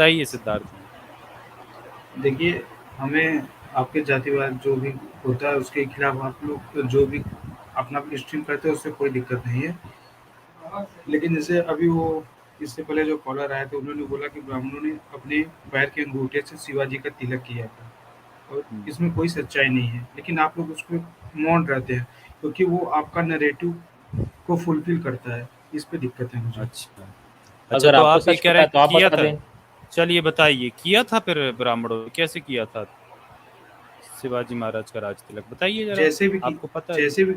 बताइए सिद्धार्थ जी। देखिए, हमें आपके जातिवाद जो भी होता है उसके खिलाफ आप लोग जो भी अपना स्ट्रीम करते हैं उससे कोई दिक्कत नहीं है। लेकिन जैसे अभी वो इससे पहले जो कॉलर आए थे उन्होंने बोला कि ब्राह्मणों ने अपने पैर के अंगूठे से शिवाजी का तिलक किया था और इसमें कोई सच्चाई नहीं है, लेकिन आप लोग उसको मौन रहते हैं क्योंकि वो आपका नैरेटिव को फुलफिल करता है। इस पे दिक्कत है मुझे। अच्छा अच्छा, अगर तो आपको आप ये सच कह पता रहे है हैं तो आप किया बता था। दें। चलिए बताइए, किया था फिर ब्राह्मणों ने? कैसे किया था शिवाजी महाराज का राज तिलक? बताइए जरा, जैसे भी कि आपको पता है तो। जैसे भी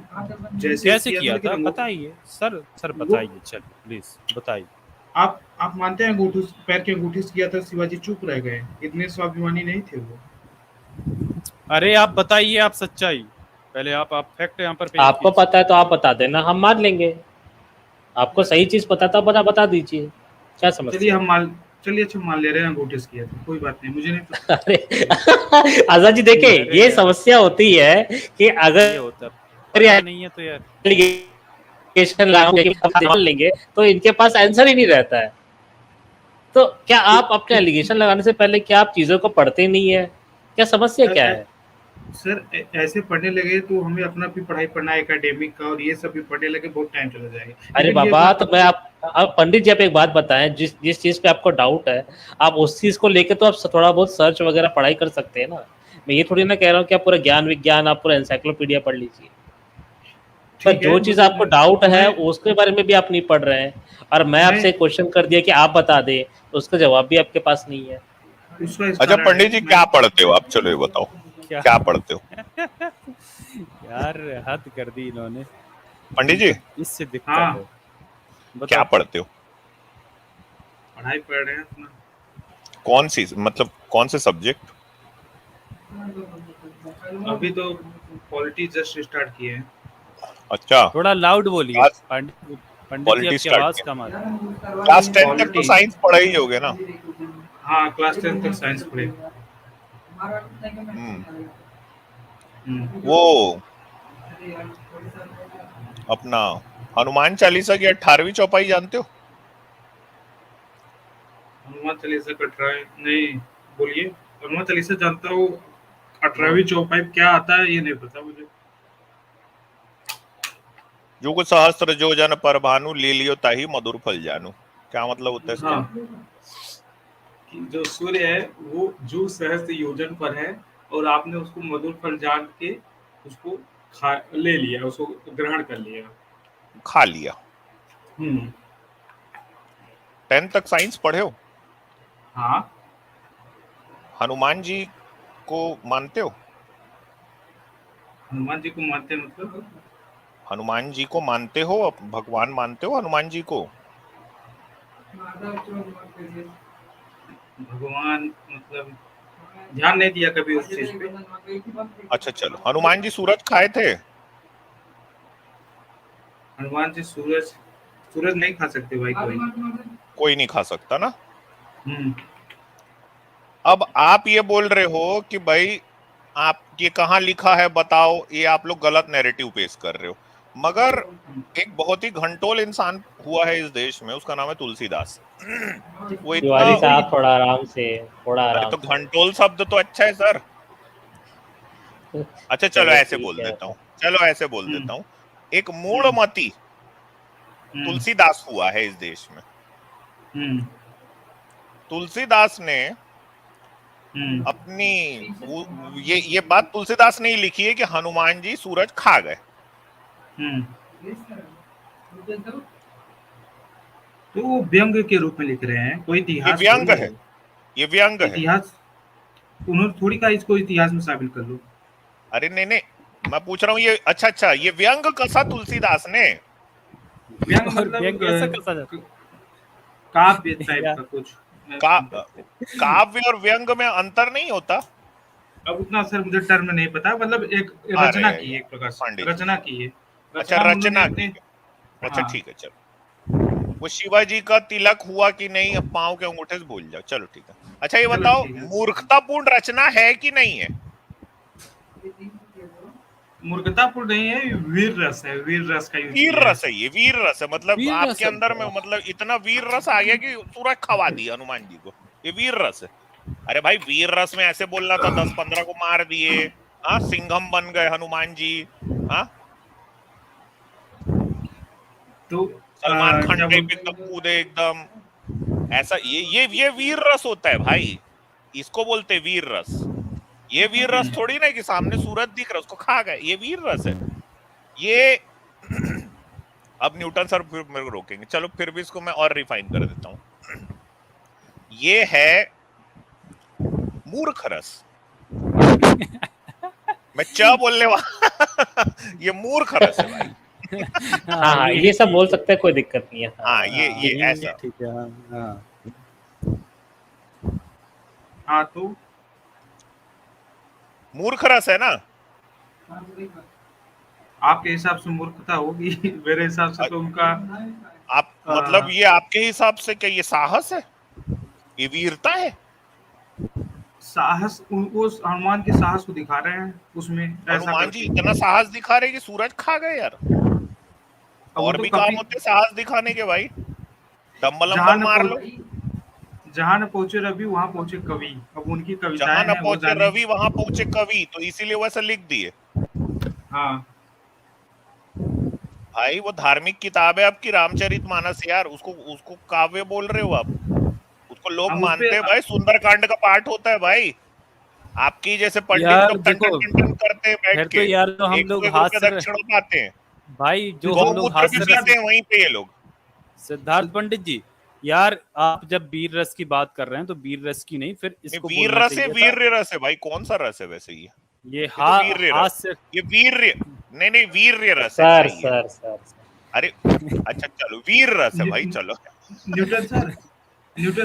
जैसे भी कैसे किया था, किया था लेकिन बताइए सर, सर वो बताइए, चलिए प्लीज बताइए। आप मानते हैं अंगूठे पैर के अंगूठे से किया था, शिवाजी चुप रह गए, इतने स्वाभिमानी नहीं थे वो। अरे आप बताइए, आप सच्चाई पहले, आप फैक्ट यहाँ पर पेश आपको कीजिए। पता है तो आप बता देना, हम मान लेंगे। आपको सही चीज पता था, बता दीजिए, क्या चलिए समस्या है? हम मान चलिए अच्छा मान ले रहे हैं अंगूठे से किया था, कोई बात नहीं, मुझे नहीं पता। अरे आजाद जी देखिए, अरे ये यार, समस्या होती है कि ये होता पता नहीं है तो यार। एलिगेशन मान लेंगे तो इनके पास आंसर ही नहीं रहता है। तो क्या तो आप अपने एलिगेशन लगाने से पहले क्या आप चीजों को पढ़ते नहीं है? क्या समस्या क्या है? सर ऐसे पढ़ने लगे तो हमें अपना भी पढ़ाई पढ़ना है एकेडमिक का, और ये सब भी पढ़ने लगे बहुत टाइम चला जाएगा, अरे लेकिन ये बाबा, बात तो तो मैं आप पंडित जी, आप एक बात बताएं, जिस जिस चीज पे आपको डाउट है, आप उस चीज को लेके तो आप थोड़ा बहुत सर्च वगैरह पढ़ाई कर सकते हैं ना। मैं ये थोड़ी ना कह रहा हूँ कि आप पूरा ज्ञान विज्ञान, आप पूरा एनसाइक्लोपीडिया पढ़ लीजिए। पर ठीक है। जो चीज मुझे आपको डाउट है मैं उसके बारे में भी आप नहीं पढ़ रहे हैं, और मैं मैं आपसे क्वेश्चन कर दिया कि आप बता दें, तो उसका जवाब भी आपके पास नहीं है। उसका इस अच्छा कारण है पंडित जी, मैं क्या पढ़ते हो आप? चलो ये बताओ, क्या क्या पढ़ते हो यार, हद कर दी इन्होंने। पंडित जी? इनको इससे दिक्कत हाँ, है। क्या बताओ। पढ़ते हो? पढ़ाई पढ़ रहे हैं अपना। कौन सी, मतलब कौन से सब्जेक्ट? अभी तो पॉलिटी जस्ट स्टार्ट किए हैं। अच्छा, थोड़ा लाउड बोलिए क्लास पंडित, पंडित जी पॉलिटी आपकी स्टार्ट आवाज किया? कम आ रही क्लास 10 तक तो पॉलिटी, साइंस पढ़ा ही होगे ना? हाँ क्लास 10 तक साइंस पढ़े। हम्म। हम्म। वो अपना हनुमान चालीसा की 18वीं चौपाई जानते हो? हनुमान चालीसा का ट्राई नहीं, बोलिए। हनुमान चालीसा जानता हूँ, 18वीं चौपाई क्या आता है ये नहीं पता मुझे। युग सहस्त्र जो जन पर भानु, ले लियो ताही मधुर फल जानू। क्या मतलब होता है इसका? हाँ, कि जो सूर्य है वो जो सहस्त्र योजन पर है, और आपने उसको मधुर फल जान के उसको खा ले लिया, उसको ग्रहण कर लिया। खा लिया। हम्म। 10 तक साइंस पढ़े हो? हाँ। हनुमान जी को मानते हो? हनुमान जी को मानते हैं मतलब? हनुमान जी को मानते हो? भगवान मानते हो हनुमान जी को? भगवान मतलब ध्यान नहीं दिया कभी उस चीज पे। अच्छा चलो, हनुमान जी सूरज खाए थे? हनुमान जी सूरज सूरज नहीं खा सकते भाई कोई। कोई नहीं खा सकता ना। हम्म। अब आप ये बोल रहे हो कि भाई आप ये कहाँ लिखा है बताओ, ये आप लोग गलत नैरेटिव पेश कर रहे हो। मगर एक बहुत ही घंटोल इंसान हुआ है इस देश में, उसका नाम है तुलसीदास। वो इतना, तिवारी वही। साहब, थोड़ा आराम से, थोड़ा अरे आराम तो से। घंटोल शब्द तो अच्छा है सर। अच्छा चलो चलो ऐसे ठीक बोल है। देता हूँ, चलो ऐसे बोल हम्म। देता हूँ। एक हम्म। मूढ़मती हम्म। तुलसीदास हुआ है इस देश में। हम्म। तुलसीदास ने हम्म। अपनी ये बात तुलसीदास ने ही लिखी है कि हनुमान जी सूरज खा गए। हम्म। तो वो व्यंग के रूप में लिख रहे हैं, कोई ये इतिहास व्यंग थोड़ी है, है। ये व्यंग है। इतिहास उन्होंने थोड़ी कहा इसको इतिहास में शामिल कर लो। अरे नहीं नहीं, मैं पूछ रहा हूँ ये, अच्छा अच्छा, ये व्यंग कसा तुलसीदास ने? व्यंग और मतलब व्यंग ऐसा कैसा जाता काव्य है टाइप यार? का कुछ। का काव्य और व्यंग में अंतर नहीं होता? अब उतना सर मुझे टर्म नहीं पता, मतलब एक अरे रचना की है, यार एक प्रकार से पंडित जी, रचना की है। अच्छा रचना में उन्होंने रचना अपने। की है। अच्छा हाँ। ठीक है चलो। वो शिवाजी का तिलक हुआ कि नहीं, अब पांव के अंगूठे से भूल जाओ, चलो ठीक है। अच्छा ये चलो बताओ, ठीक है। मूर्खतापूर्ण रचना है कि नहीं है? मूर्खतापूर्ण नहीं है, वीर रस है, वीर रस का यूज वीर किया है। रस है, ये वीर रस है, मतलब वीर आपके रस? अंदर में मतलब इतना वीर रस आ गया कि सूरज खवा दी हनुमान जी को। ये वीर रस है। अरे भाई वीर रस में ऐसे बोलना था 10-15 को मार दिए, हाँ सिंघम बन गए हनुमान जी, हाँ तो सलमान खान क्या टाइप बोलते एकदम कूदे एकदम, ऐसा ये वीर रस होता है भाई, इसको बोलते हैं वीर रस। ये वीर रस थोड़ी ना है कि सामने सूरज दिख रहा है उसको खा गए, ये वीर रस है ये। अब न्यूटन सर फिर मेरे को रोकेंगे, चलो फिर भी इसको मैं और रिफाइन कर देता हूं। ये है मूर्ख रस। मैं च बोलने वाला ये मूर्ख रस है भाई। हाँ हाँ ये सब बोल सकते हैं, कोई दिक्कत नहीं है। हाँ ये ऐसा ठीक है। हाँ हाँ तो मूर्ख रस है ना। आपके हिसाब से मूर्खता होगी मेरे हिसाब से तो उनका आप मतलब ये आपके हिसाब से क्या ये साहस है, ये वीरता है? साहस उनको हनुमान के साहस को दिखा रहे हैं उसमें, ऐसा हनुमान जी करके। इतना साहस दिखा रहे कि सूरज खा गए यार। अब वो और तो भी काम कभी होते साहस दिखाने के भाई, डम्बल जहां अम्बल न मार लो। जहां न पहुंचे रवि वहां पहुंचे कवि। अब उनकी कविताएं जहां न हैं वो पहुंचे जाने। रवि वहां पहुंचे कवि, तो इसीलिए वैसा लिख दिए। हाँ भाई वो धार्मिक किताब है आपकी रामचरितमानस यार, उसको उसको काव्य बोल रहे हो आप, उसको लोग हम उस पे मानते हैं भाई, सुंदरकांड का पाठ होता है भाई। आपकी जैसे पंडित यार लोग टन टन देखो, टन टन करते हैं बैठ फिर के, तो यार जो हम 100 लोग एक रुपए हास्य दक्षिणा पाते हैं, भाई जो हम लोग गौमूत्र भी हास्य पीते रस, हैं वहीं पे ये लोग। सिद्धार्थ पंडित जी, यार आप जब वीर रस की बात कर रहे हैं तो वीर रस की नहीं, फिर इसको वीर बोलना रस है, चाहिए था वीर रस है भाई, कौन सा रस है वैसे ये तो वीर रस, हास्य। ये वीर, नहीं नहीं वीर रस है सर सही है। सर सर अरे अच्छा चलो वीर रस है भाई, चलो। न्यूटन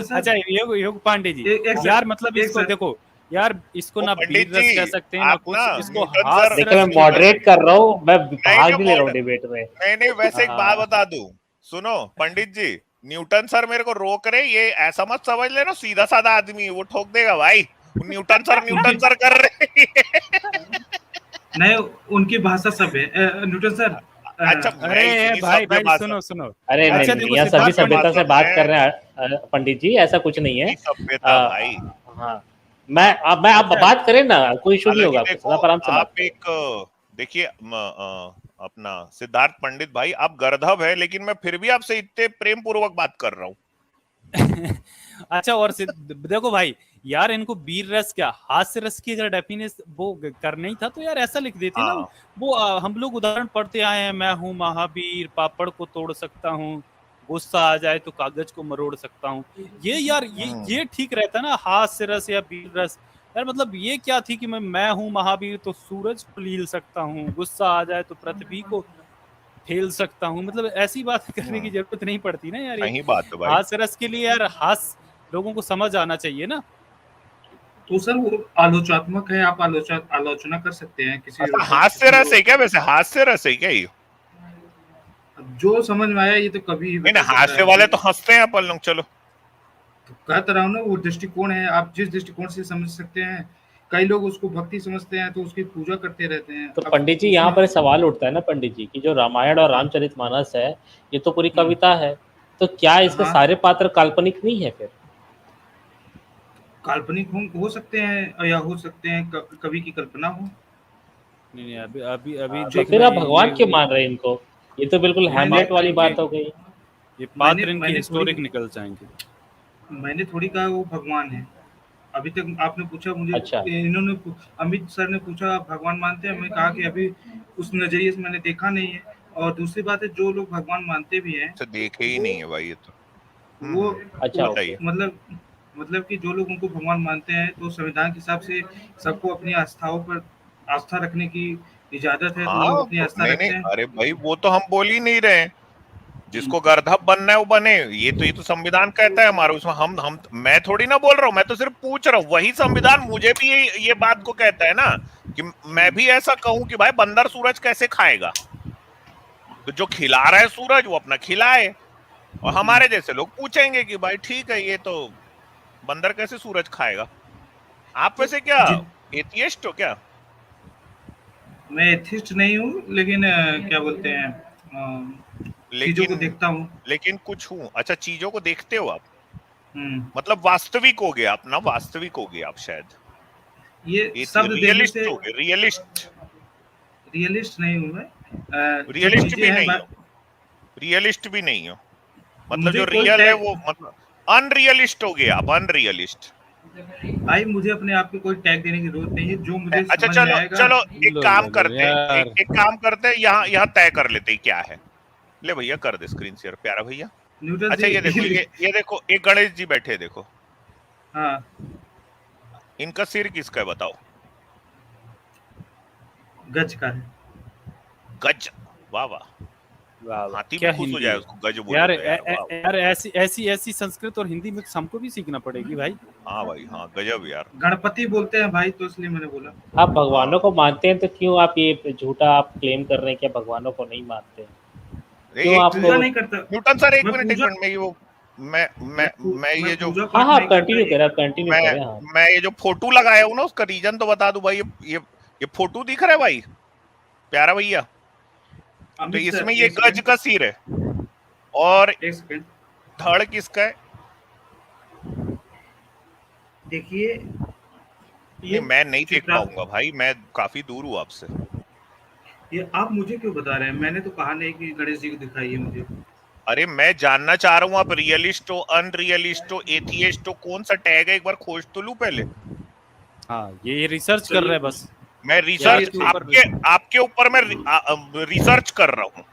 सर अच्छा योग योग पांडे जी, एक यार सर मतलब एक इसको सर देखो यार, इसको ओ ना पंडित वीर रस कह जी सकते हैं ना आप ना कुछ, इसको न्यूटन सर, हास्य देखिए मैं रस भी मॉडरेट कर रहा हूँ, मैं नहीं भाग नहीं भी ले रहा हूँ मोड, डिबेट में। नहीं नहीं वैसे एक बात हाँ। बता दूं, सुनो पंडित जी, न्यूटन सर मेरे को रोक रहे, ये ऐसा मत समझ लेना सीधा साधा आदमी है, वो ठोक देगा भाई, न्यूटन उनकी सर कर रहे हैं। नहीं, उनकी भाषा सब है न्यूटन सर। अच्छा मैं अरे इतनी भाई सभ्य भाई भाषा, सुनो सुनो, अरे नहीं अच्छा नहीं, देखो यहाँ सभी सिद्धार्थ सभ्य पंडित सभ्यता भाषा से बात कर में रहे हैं पंडित जी, ऐसा कुछ नहीं है। इतनी सभ्यता भाई। हाँ मैं आप अच्छा बात करें ना, कोई इशू नहीं हालांकि होगा, आपको देखो सदा आराम से बात आप करें। एक देखिए अपना सिद्धार्थ पंडित भाई आप गर्दभ है, लेकिन मैं फिर भी आपसे इतने प्रेम पूर्वक बात कर रहा हूँ। अच्छा और देखो भाई, यार इनको वीर रस क्या हास्य रस की अगर डेफिनेशन वो करना ही था तो यार ऐसा लिख देते ना। हाँ वो हम लोग उदाहरण पढ़ते आए हैं, मैं हूँ महावीर, पापड़ को तोड़ सकता हूँ, गुस्सा आ जाए तो कागज को मरोड़ सकता हूँ। ये यार ये ठीक रहता ना, हास्य रस या वीर रस। यार मतलब ये क्या थी कि मैं हूँ महावीर तो सूरज को लील सकता हूँ, गुस्सा आ जाए तो पृथ्वी को खेल सकता हूँ, मतलब ऐसी बात करने की जरूरत नहीं पड़ती ना यार। ये सही बात है भाई। हास्य रस के लिए यार हास्य लोगों को समझ आना चाहिए ना। तो सर वो आलोचनात्मक है, आप आलोचना कर सकते हैं किसी अच्छा हास्य रस है क्या, वैसे हास्य रस है क्या ये? जो समझ में आया ये तो कभी ही नहीं बता ना, सकता हास्य है। वाले तो हंसते हैं अपन लोग, चलो तो कहता रहा हूँ ना, वो दृष्टिकोण है, आप जिस दृष्टिकोण से समझ सकते हैं। कई लोग उसको भक्ति समझते हैं तो उसकी पूजा करते रहते हैं। तो अब पंडित जी यहाँ उसमें पर सवाल उठता है ना पंडित जी कि जो रामायण और रामचरितमानस है, ये तो पूरी कविता है, तो क्या इसके हाँ सारे पात्र काल्पनिक नहीं है फिर? काल्पनिक हो सकते हैं या हो सकते हैं कवि की कल्पना हो। नहीं नहीं, अभी अभी अभी तो देखना फिर आप भगवान क्यों ये मान रहे हैं इनको? ये तो बिल्कुल ये हैमलेट पात्र वाली इनके, बात हो गई। ये मैंने पात्र इनके मैंने थोड़ी हिस्टोरिक निकल जाएंगे। मैंने थोड़ी कहा वो भगवान है। अभी तक आपने पूछा मुझे, अच्छा अमित सर ने पूछा आप भगवान मानते हैं, मैं कहा कि अभी उस नजरिए से मैंने देखा नहीं है। और दूसरी बात है, जो लोग भगवान मानते भी हैं तो देखे ही वो नहीं है भाई ये तो। वो अच्छा वो ओके। बताइए। मतलब कि जो लोग उनको भगवान मानते हैं तो संविधान के हिसाब से सबको अपनी आस्थाओं पर आस्था रखने की इजाजत है, तो वो हाँ अपनी तो आस्था नहीं नहीं, रखते हैं। अरे भाई वो तो हम बोल ही नहीं रहे हैं, जिसको गर्दभ बनना है वो बने, ये तो संविधान कहता है हमारा, उसमें हम मैं थोड़ी ना बोल रहा हूँ, मैं तो सिर्फ पूछ रहा हूँ, वही संविधान मुझे भी ये बात को कहता है ना कि मैं भी ऐसा कहूं कि भाई बंदर सूरज कैसे खाएगा, तो जो खिला रहा है सूरज वो अपना खिलाए, और हमारे जैसे लोग पूछेंगे कि भाई ठीक है ये तो बंदर कैसे सूरज खाएगा। आप वैसे क्या जि- एथियस्ट हो क्या? मैं एथिस्ट नहीं हूँ, लेकिन क्या बोलते हैं, चीजों को लेकिन देखता हूँ। लेकिन कुछ हूं, अच्छा चीजों को देखते हो आप? मतलब वास्तविक हो गया अपना, वास्तविक हो गया आप शायद, ये शब्द देखने रियलिस्ट से हो गए, रियलिस्ट नहीं हूँ मैं। जो रियलिस्ट चीजें भी हैं नहीं हो, रियलिस्ट भी नहीं हो, मतलब मुझे जो कोई रियल है टैग वो मतलब अनरियलिस्ट हो गया आप, अनरियलिस्ट। भाई, मुझे अपने आप को कोई टैग देने की जरूरत नहीं है, जो मुझे अच्छा समझ में चलो आएगा। चलो एक लो काम लो लो करते हैं, यार, एक काम करते हैं, यहाँ तय कर लेते हैं क्या है। ले भैया कर दे स्क्रीन शेयर प्यारा भैया। न्यूटन अच्छा ये देखो, जी ये देखो एक गणेश जी बैठे हैं, देखो हाँ, इनका सिर किसका है बताओ? गज का है। गज, वाह वाह, वाह वाह, हाथी भी क्या खुश हो हिंदी जाए है उसको गज बोलो यार। तो यार, वाह वाह। यार ऐसी ऐसी ऐसी संस्कृत और हिंदी मिक्स हमको भी सीखना पड़ेगी भाई। हाँ भाई हाँ, गजब यार। गणपति बोलते हैं भाई, तो इसलिए मैंने बोला। आप भगवानों को मानते हैं तो क्यों आप ये झूठा आप क्लेम कर रहे हैं कि भगवानों को नहीं मानते हैं? क्यों एक आपको पूजा नहीं करता न्यूटन सर, एक मैं। मिनट मैं ये वो मैं ये जो पूजा हाँ पाठ हाँ नहीं कंटिन्यू करता। करें, आप कंटिन्यू मैं करें। हाँ मैं ये जो फोटो लगाया हूँ ना उसका रीजन तो बता दूं भाई। ये फोटो दिख रहा है भाई प्यारा भैया, तो अमित इसमें सर, ये एक गज सेकंड, का सिर है और एक सेकंड धड़ किसका है? देखिए, नहीं ये मैं नहीं देख चित्र पाऊंगा भाई, मैं काफी दूर हूँ आपसे। ये आप मुझे क्यों बता रहे हैं? मैंने तो कहा नहीं कि गणेश जी को दिखाइए मुझे। अरे मैं जानना चाह रहा हूँ आप रियलिस्ट हो, अनरियलिस्ट हो, एथियस्ट हो, कौन सा टैग है एक बार खोज तो लूं पहले। हाँ ये रिसर्च कर चलिए, रहे हैं बस। मैं ये रिसर्च आपके ऊपर आपके ऊपर मैं रिसर्च कर रहा हूँ।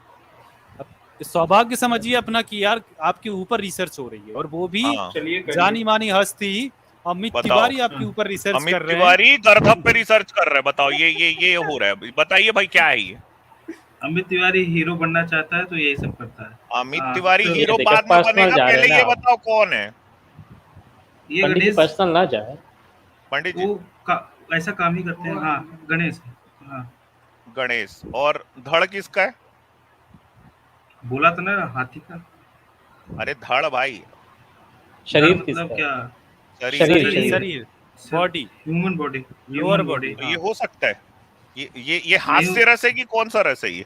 सौभाग्य समझिए अपना कि यार आपके ऊपर रिसर्च हो रही है, और वो भी हाँ चलिए जानी मानी हस्ती अमित बताओ। तिवारी आपके ऊपर रिसर्च अमित कर रहे हैं। तिवारी दरधप पे रिसर्च कर रहे हैं, बताओ ये हो रहा है, बताइए भाई क्या है ये? अमित तिवारी हीरो बनना चाहता है तो यही सब करता है। अमित हाँ, तिवारी तो ये हीरो देखिए बाद में पर्सनल बनेगा, जा रहे हैं पहले ना ये आप। बताओ कौन है? ये पंडित जी गणेश, पर्सनल ना जाए। पंडित जी वो ऐसा काम ही करते हैं। हाँ, गणेश। हाँ, गणेश, और धड़ किसका है? बोला था ना, हाथी का। अरे धड़ भाई, धड़ शरीर मतलब किसका है? क्या? शरीर शरीर शरीर शरीर शरीर body, human body, lower human body. Body. तो ये हो सकता है, ये नहीं हास्य रस है कि कौन सा रस है ये?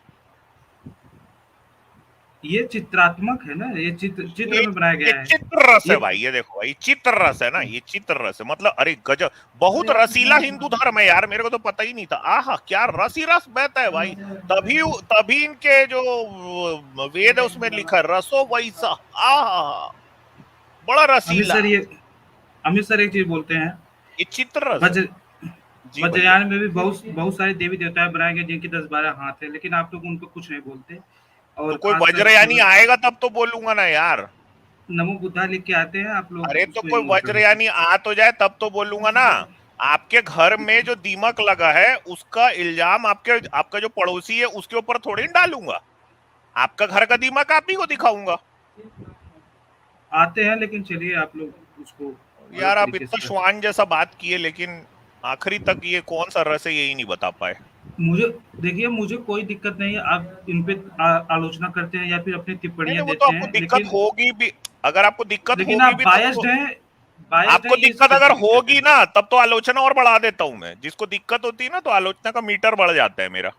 ये चित्रात्मक है ना, ये चित्र में बनाया ये गया है। चित्र रस है ये भाई, ये देखो भाई चित्र रस है ना, ये चित्र रस है, मतलब अरे गजब, बहुत रसीला हिंदू धर्म है यार, मेरे को तो पता ही नहीं था। आहा क्या रस ही रस बहता है भाई, तभी तभी इनके जो वेद है उसमें लिखा है रसो वैसा। आहा बड़ा अमित रसीला, सर, अमित सर एक चीज बोलते हैं। ये चित्र रस है। वज्र जी भैया, वज्रयान में भी बहुत सारे देवी देवता बनाए गए जिनके 10-12 हाथ है, लेकिन आप लोग उनको कुछ नहीं बोलते। तो और कोई खासकर वज्रयानी आएगा तब तो बोलूंगा ना यार। नमो बुद्धा लिख के आते हैं, आप लोग अरे तो उसको कोई इग्नोर कर देते वज्रयानी आ तो जाए तब तो बोलूंगा ना। आपके घर में जो दीमक लगा है उसका इल्जाम आपका जो पड़ोसी है उसके ऊपर थोड़ी न डालूंगा, आपका घर का दीमक आप ही को दिखाऊंगा। हैं। आते हैं, लेकिन चलिए आप लोग उसको यार अलग आप तरीके इतना से। श्वान जैसा बात किए, लेकिन आखिरी तक ये कौन सा रस है यही नहीं बता पाए। मुझे देखिए, मुझे कोई दिक्कत नहीं है, आप इन पे आलोचना करते हैं या फिर अपनी नहीं टिप्पणियां नहीं, वो तो देते आपको हैं, दिक्कत होगी भी, अगर आपको दिक्कत लेकिन होगी आप भी तब बायस्ड तो, हैं। बायस्ड आपको हैं, ये दिक्कत कैसी अगर दिक्कत होगी है? ना तब तो आलोचना और बढ़ा देता हूं मैं, जिसको दिक्कत होती है ना तो आलोचना का मीटर बढ़ जाता है मेरा।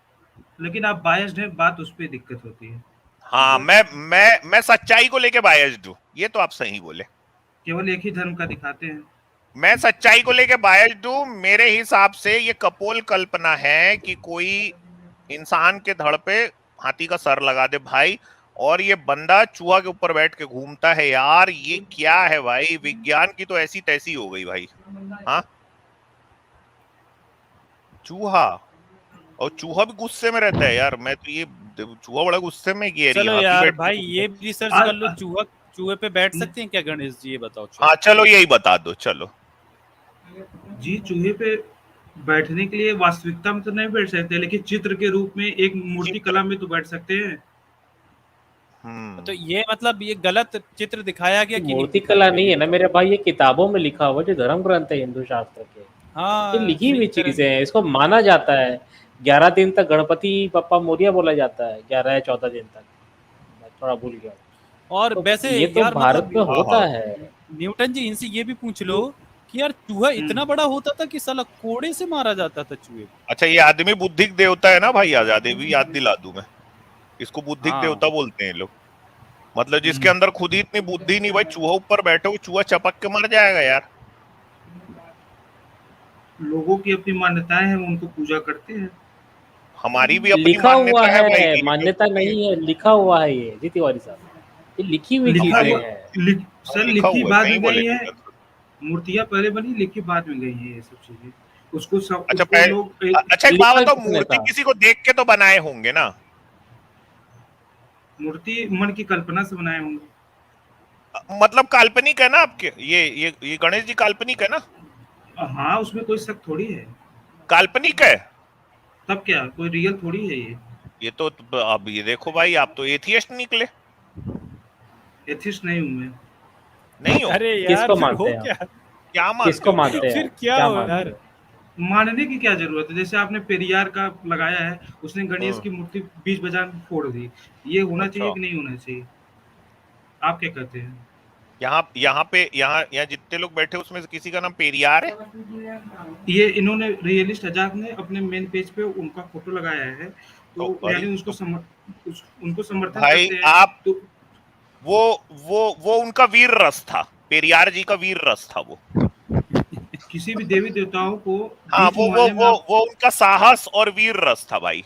लेकिन आप बायस्ड हैं, बात उस पर दिक्कत होती है। हाँ मैं सच्चाई को लेके बायस्ड हूँ, ये तो आप सही बोले। केवल एक ही धर्म का दिखाते हैं। मैं सच्चाई को लेके बायस्ड हूँ, मेरे हिसाब से ये कपोल कल्पना है कि कोई इंसान के धड़ पे हाथी का सर लगा दे भाई, और ये बंदा चूहा के ऊपर बैठ के घूमता है। यार ये क्या है भाई, विज्ञान की तो ऐसी तैसी हो गई भाई। हाँ चूहा, और चूहा भी गुस्से में रहता है यार, मैं तो ये चूहा बड़ा गुस्से में कि चलो हाथी यार बैठ भाई के ये भी रिसर्च आ- कर लो, आ- चूहे पे बैठ सकते हैं क्या गणेश जी, ये बताओ। हाँ चलो यही बता दो चलो। जी, चूहे पे बैठने के लिए वास्तविकता में तो नहीं बैठ सकते, लेकिन चित्र के रूप में एक मूर्ति चित्र, कला में तो बैठ सकते हैं। तो ये मतलब ये गलत चित्र दिखाया गया कि नहीं मूर्ति दिखाया कला गया? नहीं है ना मेरे भाई, ये किताबों में लिखा हुआ जो धर्म ग्रंथ है हिंदू शास्त्र के, हाँ ये लिखी हुई सही कह चीजें हैं, इसको माना जाता है। 11 दिन तक गणपति बप्पा मोरिया बोला जाता है, 11 या 14 दिन तक, मैं थोड़ा भूल गया। और तो वैसे ये तो यार भारत में मतलब होता है। न्यूटन जी इनसे ये भी पूछ लो कि यार चूहा इतना बड़ा होता था कि साला कोड़े से मारा जाता था चूहे को। अच्छा ये आदमी बुद्धिक देवता है ना भाई, आजादी भी याद दिला दूं मैं, इसको बुद्धिक हाँ देवता बोलते हैं लोग। मतलब जिसके अंदर खुद ही इतनी बुद्धि नहीं भाई, चूहा ऊपर बैठे हो, चूहा चपक के मर जाएगा यार। लोगों की अपनी मान्यताएं हैं, वो उनको पूजा करते हैं। हमारी भी अपनी लिखा हुआ मान्यता है भाई, है, ये मान्यता क्यों नहीं है, लिखा हुआ है ये जी तिवारी साहब, ये लिखी हुई लिखा चीजें हुआ हैं। सर लिखा लिखी हुआ है, बाद सही में बोले गई है, नीरज सर। मूर्तियां पहले बनी, लिखी बाद में गई है ये सब चीजें। उसको सब अच्छा उसको लोग अच्छा एक बात लिखा बताओ, किसने मूर्ति था? किसी को देख के तो बनाए होंगे ना? मूर्ति मन की कल्पना से बनाए होंगे। मतलब काल्पनिक है ना आपके, ये गणेश जी काल्पनिक है ना? हाँ, उसमें कोई शक थोड़ी है। काल्पनिक है। तब क्या, कोई रियल थोड़ी है ये। ये तो अब ये देखो भाई, आप तो एथियस्ट निकले। एथिस्ट नहीं हूँ मैं। नहीं हो? अरे यार किसको फिर मानते हो हैं आप? क्या? क्या मानते किसको हो मानते फिर? हैं? फिर क्या क्या हो मानते यार? हैं? मानने की क्या जरूरत है? जैसे आपने पेरियार का लगाया है, उसने गणेश की मूर्ति बीच बाजार में फोड़ दी, ये होना अच्छा, चाहिए कि नहीं होना चाहिए? आप क्या कहते हैं? यहाँ जितने लोग बैठे उसमें से किसी का नाम पेरियार है? ये इन्होंने रियलिस्ट आजाद ने अपने मेन पेज पे उनका फोटो लगाया है, तो तो भाई यानी उसको उनको समर्थन भाई करते हैं। आप तो वो उनका वीर रस था, पेरियार जी का वीर रस था वो। किसी भी देवी देवताओं को हाँ, बीच मोहल्ले में आप वो उनका साहस और वीर रस था भाई।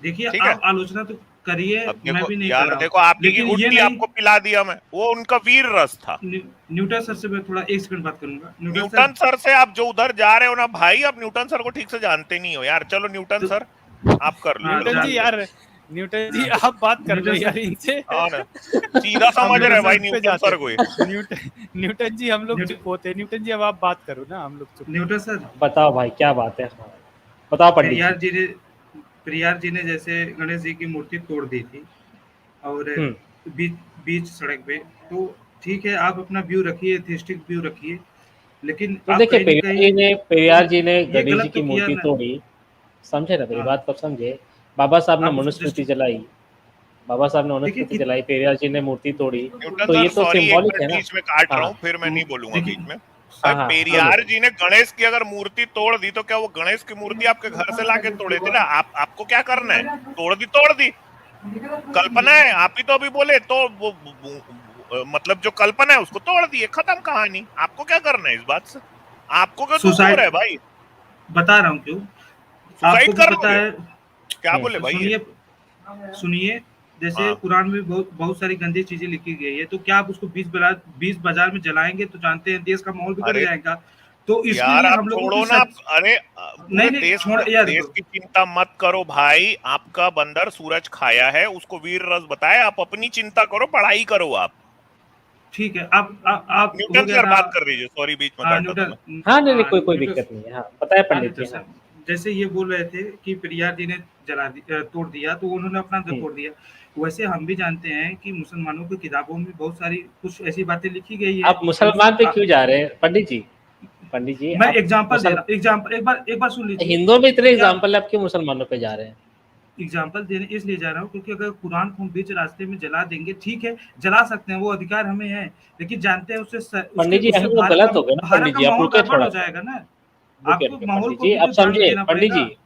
देखिए, ठीक है, आप आलोचना तो करिए, अब मैं देखो भी नहीं कर यार, रहा हूँ, देखो आपकी लेकिन ये गुट्टी नहीं। आपको पिला दिया मैं, वो उनका वीर रस था। न्यूटन सर से मैं थोड़ा एक सेकंड बात करूंगा। न्यूटन सर से आप जो उधर जा रहे हो ना भाई, आप न्यूटन सर को ठीक से जानते नहीं हो यार। चलो न्यूटन तो सर आप कर लो, हाँ, चलो न्यूटन कर जी लो। यार, न्यूटन जी हाँ, आप बात कर लो न्यूटन यार सर इनसे। हाँ ना, सीधा हम समझ रहे न्यूटन भाई सर पे न्यूटन जाते सर को ये। न्यूटन जी हम लोग न्यूटन चुप होते हैं। न्यूटन जी अब आप बात करो ना, हम लोग चुप। न्यूटन सर, बताओ भाई क्या बात है? हाँ, बताओ पंडित पेरियार जी। जी ने पेरियार जी ने जैसे गणेश जी की मूर्ति तोड़ दी थी, और बीच बीच सड़क पे, तो ठीक है, आप अपना व्यू रखिए, एथिस्टिक व्यू रखिए, लेकिन तो आप देखिए, कहीं ना कहीं पेरियार जी ने ये गणेश जी गलत की तो किया मूर्ति ना। तोड़ी, समझे ना मेरी हाँ, बात, कब समझे? बाबा साहब ने आप उसको मनुस्मृति जस्ट जलाई, बाबा साहब ने देखिए मनुस्मृति कि जलाई, पेरियार जी ने मूर्ति तोड़ी, न्यूटन तो ये सर तो सॉरी, एक सिंबॉलिक मिनट है ना। बीच में काट रहा हाँ हूँ, फिर मैं नहीं बोलूंगा देखिए, बीच में। हाँ भाई हाँ, बोलो। पेरियार जी ने गणेश की अगर मूर्ति तोड़ दी, तो क्या वो गणेश की मूर्ति आपके घर से लाके तोड़े थे ना? आपको क्या करना है? तोड़ दी। कल्पना है, आप ही तो अभी बोले, तो मतलब जो कल्पना है उसको तोड़ दिए, खत्म कहानी। आपको क्या करना है इस बात से? आपको क्यों दुख हो रहा है सुसाइड भाई? बता रहा हूँ क्यों। आपको सुसाइड भी कर पता लोगे? है, क्या बोले भाई ये? सुनिए सुनिए, जैसे हाँ, कुरान में बहुत सारी गंदी चीजें लिखी गई है, तो क्या आप उसको बीच बाजार में जलाएंगे? तो जानते हैं देश का माहौल बिगड़ अरे जाएगा, तो इसके यार लिए आप हम लोगों की छोड़ो ना सच अरे पूरे नहीं नहीं छोड़ यार, देश की चिंता मत करो भाई। आपका बंदर सूरज खाया है, उसको वीर रस बताए। आप अपनी चिंता करो, पढ़ाई करो आप। ठीक है। आप हो न्यूटन गया सर ना। बात कर रहीजिए, सॉरी बीच में हाँ, काटा था मैं। हाँ नहीं नहीं, हाँ, कोई दिक्कत नहीं है। हाँ बताए पंडित न्यूटन जी। हाँ। सर, जैसे ये बोल रहे थे कि पेरियार जी ने तोड़ दिया, तो उन्होंने अपना घर हम्म। तोड़ दिया। वैसे हम भी जानते हैं कि मुसलमानों की किताबों में बहुत सारी कुछ ऐसी बातें लिखी गई है। आप मुसलमान पे क्यों जा रहे हैं पंडित जी? पंडित जी मैं आप एग्जांपल दे रहा हूँ, एग्जांपल एक बार सुन लीजिए। हिंदुओं में इतने क्या एग्जाम्पल है, आप क्यों मुसलमानों पे जा रहे हैं? एग्जाम्पल देने इसलिए जा रहा हूँ क्योंकि अगर कुरान को हम बीच रास्ते में जला देंगे, ठीक है, जला सकते हैं, वो अधिकार हमें है, लेकिन जानते हैं पंडित जी उससे ऐसे तो गलत हो गया ना। भारत पंडित का जी आप माहौल रुके गड़बड़ थोड़ा हो सा, जाएगा ना। रुके आपको रुके माहौल पंडित को जी, भी अब तो ध्यान में समझे देना पंडित पड़ेगा। जी,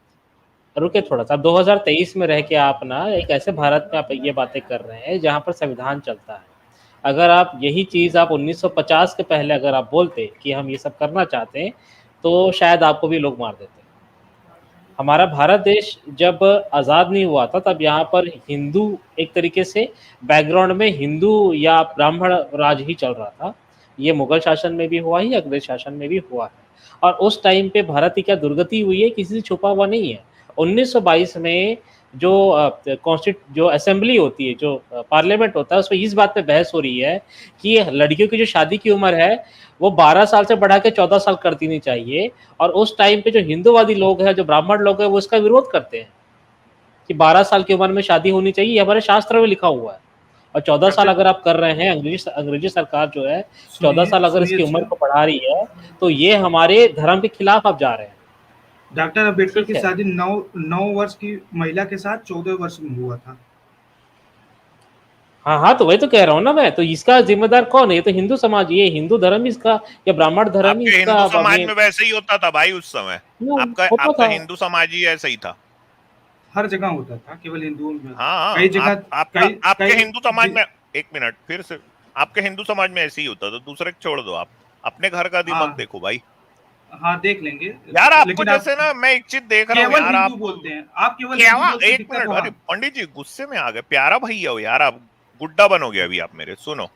रुके थोड़ा सा। 2023 में रह के आप ना एक ऐसे भारत में आप ये बातें कर रहे हैं जहाँ पर संविधान चलता है। अगर आप यही चीज़ आप 1950 के पहले अगर आप बोलते कि हम ये सब करना चाहते हैं, तो शायद आपको भी लोग मार देते। हमारा भारत देश जब आज़ाद नहीं हुआ था, तब यहाँ पर हिंदू एक तरीके से बैकग्राउंड में हिंदू या ब्राह्मण राज ही चल रहा था। ये मुगल शासन में भी हुआ ही, अंग्रेज शासन में भी हुआ है। और उस टाइम पे भारत की क्या दुर्गति हुई है, किसी से छुपा हुआ नहीं है। 1922 में जो जो असेंबली होती है, जो पार्लियामेंट होता है, उसमें इस बात पे बहस हो रही है कि लड़कियों की जो शादी की उम्र है वो 12 साल से बढ़ा के 14 साल कर देनी चाहिए। और उस टाइम पे जो हिंदूवादी लोग हैं, जो ब्राह्मण लोग हैं, वो इसका विरोध करते हैं कि 12 साल की उम्र में शादी होनी चाहिए, ये हमारे शास्त्र में लिखा हुआ है। और 14 साल अच्छा, अगर आप कर रहे हैं, अंग्रेजी सरकार जो है 14 साल अगर सुनिए इसकी उम्र अच्छा, को बढ़ा रही है, तो ये हमारे धर्म के खिलाफ आप जा रहे हैं। डॉक्टर अम्बेडकर ठीक की है। शादी 9 वर्ष की महिला के साथ 14 वर्ष में हुआ था। हाँ हाँ, तो वही तो कह रहा हूँ ना मैं। तो इसका जिम्मेदार कौन है? ये तो हिंदू समाज, ये हिंदू धर्म ही इसका, या ब्राह्मण धर्म ही आपके इसका हिंदू समाज में में वैसे ही होता था भाई उस समय। होता आपका था। हिंदू समाज ही ऐसा ही था। हर जगह होता था, केवल हिंदुओं में। हाँ, कई जगह आपके हिंदू समाज में, एक मिनट फिर से, आपके हिंदू समाज में ऐसे ही होता, तो दूसरे छोड़ दो, आप अपने घर का दिमाग देखो भाई। हाँ देख लेंगे यार। आपको लेकिन जैसे ना मैं एक चीज देख रहा हूँ केवल यार, हिंदू आप बोलते हैं, आप केवल हिंदू बोलते हैं, एक दिक्कत मिनट, वहाँ। अरे पंडित जी गुस्से में आ गए, प्यारा भैया हो यार आप, गुड्डा बनोगे अभी आप मेरे। सुनो,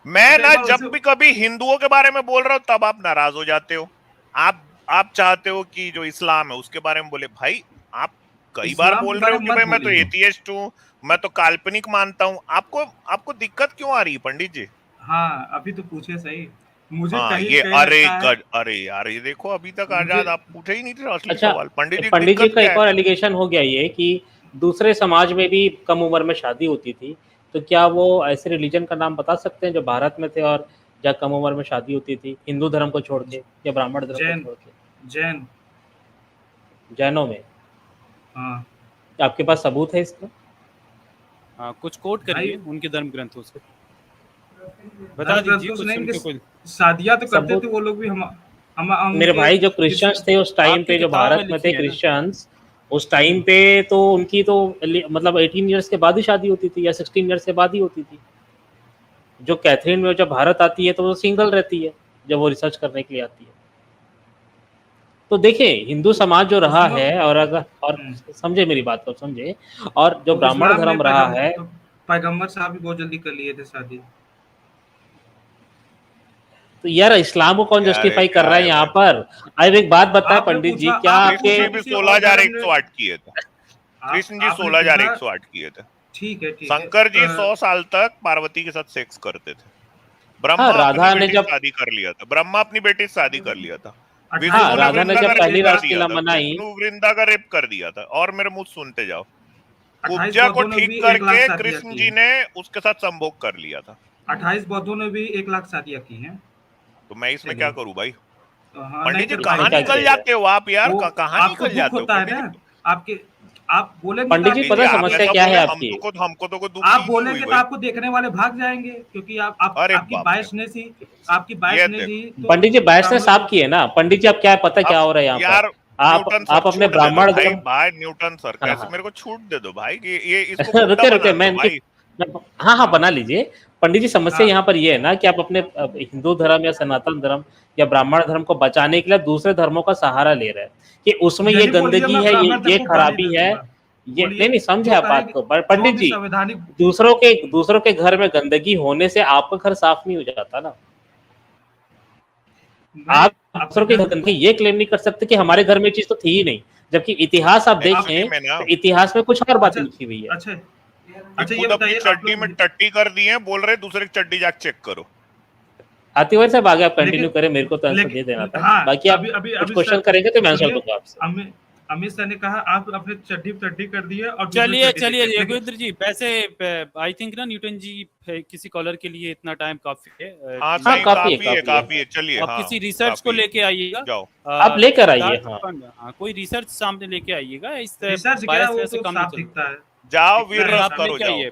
मैं अच्छा, ना एक बार जब वैसे- भी कभी हिंदुओं के बारे में बोल रहा हूँ तब आप नाराज हो जाते हो। आप चाहते हो कि जो इस्लाम है उसके बारे में बोले। भाई आप कई बार इस्लाम के बोल रहे बारे हो में कि मत भाई मैं तो बोलिए। एथियस्ट हूँ, मैं तो काल्पनिक मानता हूँ। आपको दिक्कत क्यों आ रही है पंडित जी? हाँ अभी तो पूछे सही, मुझे हाँ कहीं ये, कहीं अरे लगता है, अरे यार, ये देखो अभी तक मुझे आजाद आप पूछे ही नहीं थे असली अच्छा, सवाल। पंडित जी पंडित जी दिक्कत का क्या एक है? और एलिगेशन हो गया ये कि दूसरे समाज में भी कम उम्र में शादी होती थी, तो क्या वो ऐसे रिलीजन का नाम बता सकते हैं जो भारत में थे और जहाँ कम उम्र में शादी होती थी, हिंदू धर्म को छोड़ के या ब्राह्मण धर्म को जैन छोड़ के? जैन जैनों में? हाँ आपके पास सबूत है इसका? हाँ, कुछ कोट भाई, करिए उनके धर्म ग्रंथों से, बता धर्म दीजिए ग्रंथों से कुछ नहीं, उनके कोई शादियां तो करते थे सबूत? वो लोग भी, हम मेरे उनके भाई जो जिस क्रिश्चियंस थे उस टाइम आपकी पे, जो किताब में भारत में लिखी थे है ना। क्रिश्चियंस, उस टाइम पे तो उनकी तो मतलब 18 ईयर्स के बाद ही शादी होती थी या 16 ईयर्स के बाद ही होती थी। जो कैथरीन में जब भारत आती है तो वो सिंगल रहती है जब वो रिसर्च करने के लिए आती है। तो देखिए हिंदू समाज जो रहा उसमें है, और अगर और समझे मेरी बात को समझे, और जो तो ब्राह्मण इस्लाम में धर्म रहा है, पैगंबर साहब भी बहुत जल्दी कर लिए थे शादी। तो यार इस्लाम को कौन यार ये जस्टिफाई कर क्या रहा है है यहाँ भाई? पर? अब एक बात बताए आपने पंडित जी, पूछा क्या आपने आपके कृष्ण पूछा जी भी किसी और धर्म 16,108 किए थे। कृष्ण जी आपने पूछा 16,108 किए थे। ठीक है शंकर जी 100 साल तक पार्वती के साथ सेक्स करते थे। हाँ, ब्रह्मा अपनी राधा ने बेटी से जब शादी कर लिया था। ब्रह्मा अपनी बेटी से शादी कर लिया था। अट्ठाईस हाँ, विष्णु ने राधा ने वृंदा का जब रेप पहली कर दिया रासलीला था। मनाई, विष्णु वृंदा का रेप कर दिया था। और मेरे मुंह सुनते जाओ। 28 कुब्जा को बौद्धों ने ठीक भी 1 लाख करके शादियां कृष्ण की जी हैं। ने उसके साथ संभोग कर लिया था। 28 बौद्धों ने भी 1 लाख शादियां की हैं। तो मैं इसमें क्या चलिए, करूं भाई? तो हाँ नहीं पंडित जी कर इसमें कहाँ क्या पाएंगे, निकल किया जाए? जाते हो आप यार? वो कहाँ आपको निकल दुख जाते हो होता है पंडित ना, जी? आपके आप बोलेंगे तो पंडित जी आपके पंडित जी पता आप समस्या ऐसा क्या है बोले, आपकी? हमको तो कोई दुख आप ही नहीं हुई बोलेंगे तो भाई। आपको देखने वाले भाग जाएंगे, क्योंकि अरे आपकी बाप रे, बायसनेस ही, आपकी ये बायसनेस ही देखो तो पंडित जी बायसनेस ब्राह्मणों आप की है ना पंडित जी। आप क्या पता क्या अब हो रहा है यहाँ पर? यार, न्यूटन सर आप अपने छूट दे दो ब्राह्मण भाई। धर्म, भाई न्यूटन सर हाँ कैसे, हाँ मेरे को छूट दे दो भाई कि ये इसको गुड्डा रुके बना रुके, मैं दो इनकी भाई। हाँ हाँ हाँ बना लीजिए। पंडित जी समस्या हाँ यहाँ पर ये है ना कि आप अपने हिंदू धर्म या सनातन धर्म या ब्राह्मण धर्म को बचाने के लिए दूसरे धर्मों का सहारा ले रहे हैं कि उसमें ये यही बोलिए, गंदगी मैं है, ब्राह्मण धर्म ये को गाली खराबी दे है, दूंगा। ये बोलिए, नहीं समझे जो आप बात कहेंगे, को। जो पंडित भी जी, संवैधानिक। दूसरों के घर में गंदगी होने से आपका घर साफ नहीं हो जाता ना। भाई आप दूसरों के घर गंदगी ये क्लेम नहीं कर सकते कि हमारे घर में ये चीज तो थी ही नहीं, जबकि इतिहास आप एक्चुअली देखें में ना, तो इतिहास में कुछ और बातें अच्छा लिखी हुई है। अच्छा ये अच्छा, ये खुद अपनी बताइए आप चड्डी लोग, में टट्टी कर दिए हैं, बोल रहे दूसरे की चड्डी जाके चेक करो। आतिवारी साहब आगे आप कंटिन्यू लेकिन करें, मेरे को तो आंसर दे देना लेकिन था, हाँ, बाकी आप अभी अभी कुछ अभी क्वेश्चन सर करेंगे तो मैं आंसर सुनिए, दूंगा आपसे। अमित सर ने कहा आप अपने चड्डी पे चड्डी कर दिए और दूसरी चलिए चड्डी चलिए देखिए, लेकिन योगेंद्र जी, वैसे आई थिंक ना न्यूटन जी किसी कॉलर के लिए इतना टाइम काफी है हाँ हाँ सही, काफी है, काफी है, काफी है। चलिए आप हाँ, किसी रिसर्च को काफी है। लेके आइएगा। जाओ। आप लेकर आइए। सिद्धार्थ हाँ पंड, हाँ कोई रिसर्च सामने लेके आइएगा। इस रिसर्च क्या है, बायस वो वैसे तो कम नहीं साफ चलता। दिखता है, जाओ दिखता वीर है नहीं, रस आप साफ। करो, लेके जाओ। आइए।